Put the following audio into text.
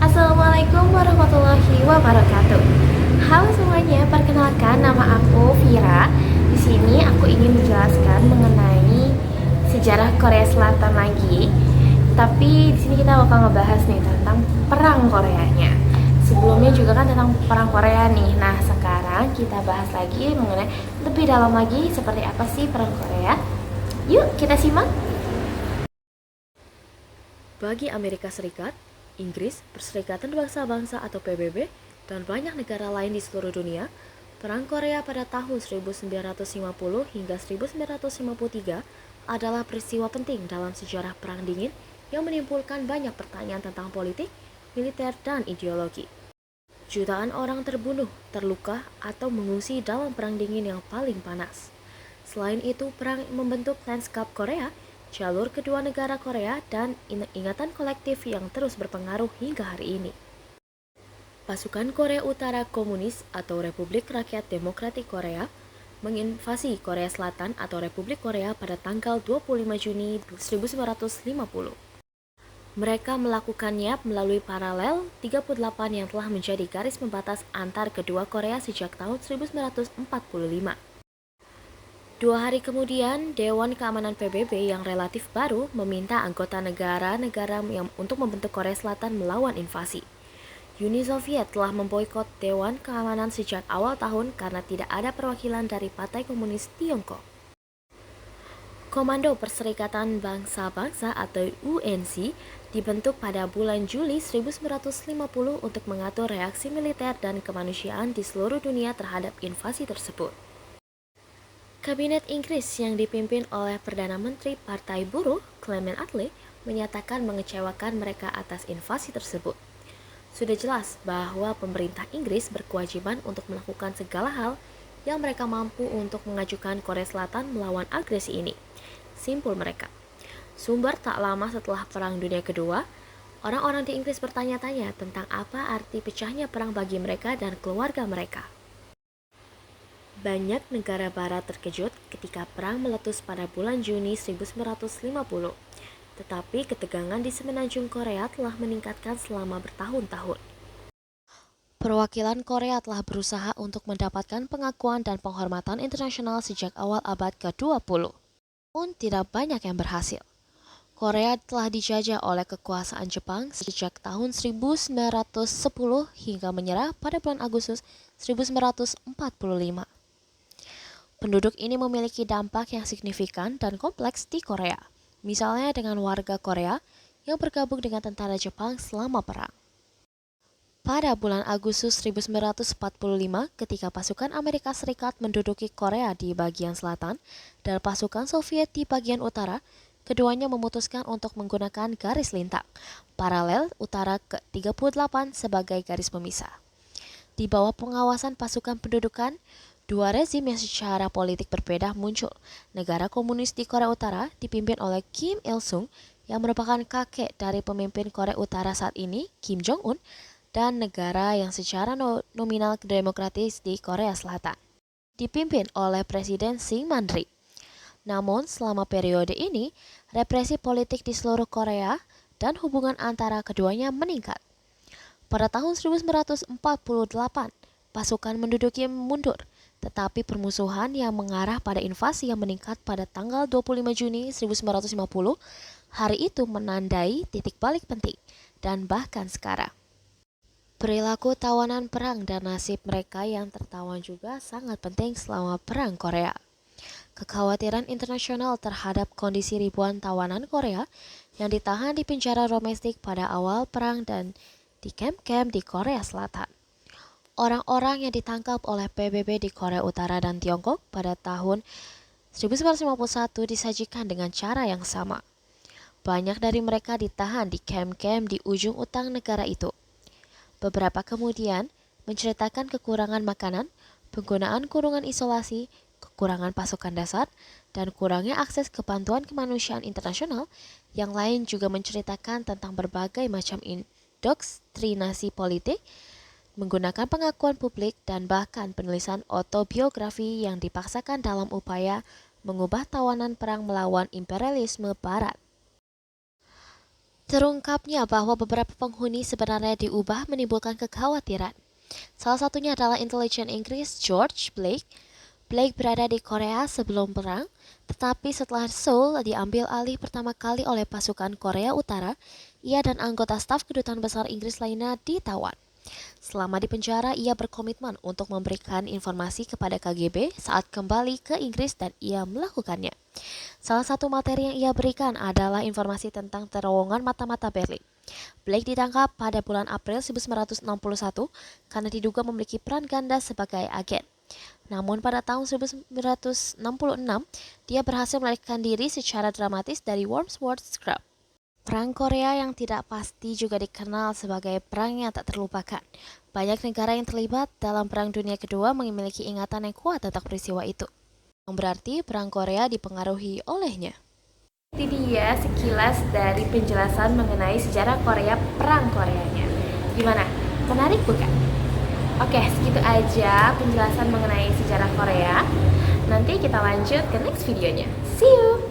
Assalamualaikum warahmatullahi wabarakatuh. Halo semuanya, perkenalkan nama aku Vira. Di sini aku ingin menjelaskan mengenai sejarah Korea Selatan lagi. Tapi di sini kita bakal ngebahas nih tentang perang Koreanya. Sebelumnya juga kan tentang perang Korea nih. Nah, sekarang kita bahas lagi mengenai lebih dalam lagi seperti apa sih perang Korea. Yuk, kita simak. Bagi Amerika Serikat, Inggris, Perserikatan Bangsa-Bangsa atau PBB, dan banyak negara lain di seluruh dunia, Perang Korea pada tahun 1950 hingga 1953 adalah peristiwa penting dalam sejarah Perang Dingin yang menimbulkan banyak pertanyaan tentang politik, militer, dan ideologi. Jutaan orang terbunuh, terluka, atau mengungsi dalam Perang Dingin yang paling panas. Selain itu, perang membentuk lanskap Korea, jalur kedua negara Korea, dan ingatan kolektif yang terus berpengaruh hingga hari ini. Pasukan Korea Utara Komunis atau Republik Rakyat Demokratik Korea menginvasi Korea Selatan atau Republik Korea pada tanggal 25 Juni 1950. Mereka melakukannya melalui paralel 38 yang telah menjadi garis pembatas antar kedua Korea sejak tahun 1945. 2 hari kemudian, Dewan Keamanan PBB yang relatif baru meminta anggota negara-negara yang untuk membentuk Korea Selatan melawan invasi. Uni Soviet telah memboikot Dewan Keamanan sejak awal tahun karena tidak ada perwakilan dari Partai Komunis Tiongkok. Komando Perserikatan Bangsa-Bangsa atau UNC dibentuk pada bulan Juli 1950 untuk mengatur reaksi militer dan kemanusiaan di seluruh dunia terhadap invasi tersebut. Kabinet Inggris yang dipimpin oleh Perdana Menteri Partai Buruh, Clement Attlee, menyatakan mengecewakan mereka atas invasi tersebut. Sudah jelas bahwa pemerintah Inggris berkewajiban untuk melakukan segala hal yang mereka mampu untuk mengajukan Korea Selatan melawan agresi ini. Simpul mereka. Sumber tak lama setelah Perang Dunia Kedua, orang-orang di Inggris bertanya-tanya tentang apa arti pecahnya perang bagi mereka dan keluarga mereka. Banyak negara barat terkejut ketika perang meletus pada bulan Juni 1950. Tetapi ketegangan di semenanjung Korea telah meningkatkan selama bertahun-tahun. Perwakilan Korea telah berusaha untuk mendapatkan pengakuan dan penghormatan internasional sejak awal abad ke-20. Namun tidak banyak yang berhasil. Korea telah dijajah oleh kekuasaan Jepang sejak tahun 1910 hingga menyerah pada bulan Agustus 1945. Penduduk ini memiliki dampak yang signifikan dan kompleks di Korea. Misalnya dengan warga Korea yang bergabung dengan tentara Jepang selama perang. Pada bulan Agustus 1945, ketika pasukan Amerika Serikat menduduki Korea di bagian selatan dan pasukan Soviet di bagian utara, keduanya memutuskan untuk menggunakan garis lintang, paralel utara ke-38 sebagai garis pemisah. Di bawah pengawasan pasukan pendudukan, dua rezim yang secara politik berbeda muncul. Negara komunis di Korea Utara dipimpin oleh Kim Il-sung yang merupakan kakek dari pemimpin Korea Utara saat ini, Kim Jong-un, dan negara yang secara nominal demokratis di Korea Selatan, dipimpin oleh Presiden Syngman Man-rhee. Namun selama periode ini, represi politik di seluruh Korea dan hubungan antara keduanya meningkat. Pada tahun 1948, pasukan menduduki mundur, tetapi permusuhan yang mengarah pada invasi yang meningkat pada tanggal 25 Juni 1950, hari itu menandai titik balik penting, dan bahkan sekarang. Perilaku tawanan perang dan nasib mereka yang tertawan juga sangat penting selama Perang Korea. Kekhawatiran internasional terhadap kondisi ribuan tawanan Korea yang ditahan di penjara domestik pada awal perang dan di kamp-kamp di Korea Selatan. Orang-orang yang ditangkap oleh PBB di Korea Utara dan Tiongkok pada tahun 1951 disajikan dengan cara yang sama. Banyak dari mereka ditahan di kamp-kamp di ujung utang negara itu. Beberapa kemudian menceritakan kekurangan makanan, penggunaan kurungan isolasi, kekurangan pasukan dasar, dan kurangnya akses ke bantuan kemanusiaan internasional. Yang lain juga menceritakan tentang berbagai macam indoktrinasi politik, menggunakan pengakuan publik, dan bahkan penulisan autobiografi yang dipaksakan dalam upaya mengubah tawanan perang melawan imperialisme Barat. Terungkapnya bahwa beberapa penghuni sebenarnya diubah menimbulkan kekhawatiran. Salah satunya adalah intelijen Inggris George Blake. Blake berada di Korea sebelum perang, tetapi setelah Seoul diambil alih pertama kali oleh pasukan Korea Utara, ia dan anggota staf kedutaan besar Inggris lainnya ditawan. Selama di penjara, ia berkomitmen untuk memberikan informasi kepada KGB saat kembali ke Inggris dan ia melakukannya. Salah satu materi yang ia berikan adalah informasi tentang terowongan mata-mata Berlin. Blake ditangkap pada bulan April 1961 karena diduga memiliki peran ganda sebagai agen. Namun pada tahun 1966, dia berhasil melarikan diri secara dramatis dari Wormsworth Scrub. Perang Korea yang tidak pasti juga dikenal sebagai perang yang tak terlupakan. Banyak negara yang terlibat dalam Perang Dunia Kedua memiliki ingatan yang kuat tentang peristiwa itu. Yang berarti Perang Korea dipengaruhi olehnya. Itu dia sekilas dari penjelasan mengenai sejarah Korea, perang Koreanya. Gimana? Menarik bukan? Oke, segitu aja penjelasan mengenai sejarah Korea. Nanti kita lanjut ke next videonya. See you!